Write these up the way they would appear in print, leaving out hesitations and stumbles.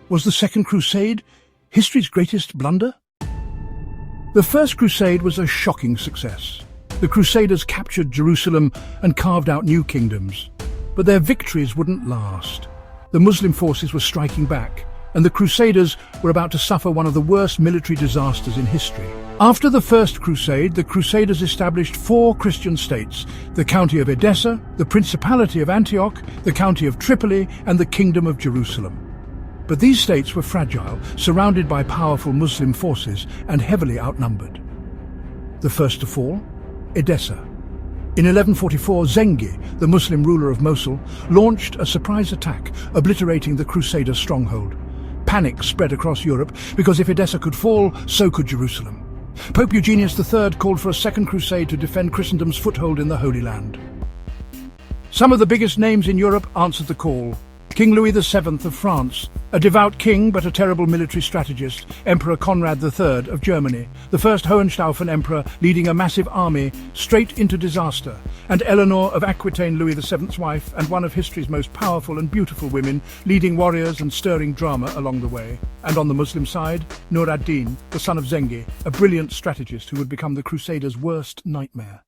Was the Second Crusade history's greatest blunder? The First Crusade was a shocking success. The Crusaders captured Jerusalem and carved out new kingdoms. But their victories wouldn't last. The Muslim forces were striking back, and the Crusaders were about to suffer one of the worst military disasters in history. After the First Crusade, the Crusaders established 4 Christian states: the county of Edessa, the Principality of Antioch, the county of Tripoli, and the Kingdom of Jerusalem. But these states were fragile, surrounded by powerful Muslim forces and heavily outnumbered. The first to fall? Edessa. In 1144, Zengi, the Muslim ruler of Mosul, launched a surprise attack, obliterating the Crusader stronghold. Panic spread across Europe, because if Edessa could fall, so could Jerusalem. Pope Eugenius III called for a Second Crusade to defend Christendom's foothold in the Holy Land. Some of the biggest names in Europe answered the call. King Louis VII of France, a devout king but a terrible military strategist, Emperor Conrad III of Germany, the first Hohenstaufen emperor leading a massive army straight into disaster, and Eleanor of Aquitaine, Louis VII's wife and one of history's most powerful and beautiful women, leading warriors and stirring drama along the way. And on the Muslim side, Nur ad-Din, the son of Zengi, a brilliant strategist who would become the Crusaders' worst nightmare.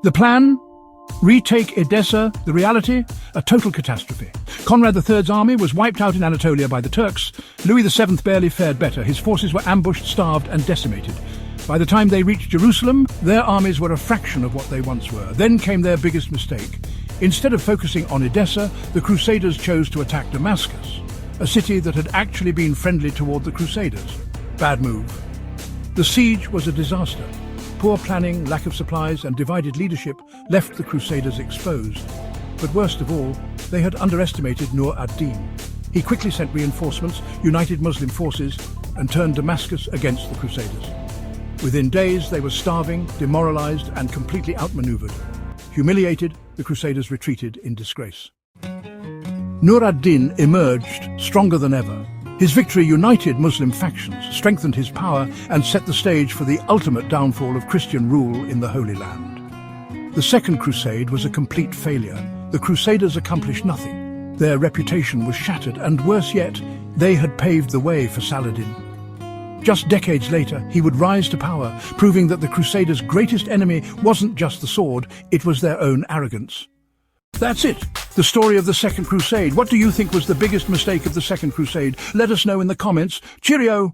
The plan? Retake Edessa. The reality? A total catastrophe. Conrad III's army was wiped out in Anatolia by the Turks. Louis VII barely fared better. His forces were ambushed, starved and decimated. By the time they reached Jerusalem, their armies were a fraction of what they once were. Then came their biggest mistake. Instead of focusing on Edessa, the Crusaders chose to attack Damascus, a city that had actually been friendly toward the Crusaders. Bad move. The siege was a disaster. Poor planning, lack of supplies and divided leadership left the Crusaders exposed. But worst of all, they had underestimated Nur ad-Din. He quickly sent reinforcements, united Muslim forces, and turned Damascus against the Crusaders. Within days, they were starving, demoralized, and completely outmaneuvered. Humiliated, the Crusaders retreated in disgrace. Nur ad-Din emerged stronger than ever. His victory united Muslim factions, strengthened his power, and set the stage for the ultimate downfall of Christian rule in the Holy Land. The Second Crusade was a complete failure. The Crusaders accomplished nothing. Their reputation was shattered, and worse yet, they had paved the way for Saladin. Just decades later, he would rise to power, proving that the Crusaders' greatest enemy wasn't just the sword, it was their own arrogance. That's it, the story of the Second Crusade. What do you think was the biggest mistake of the Second Crusade? Let us know in the comments. Cheerio!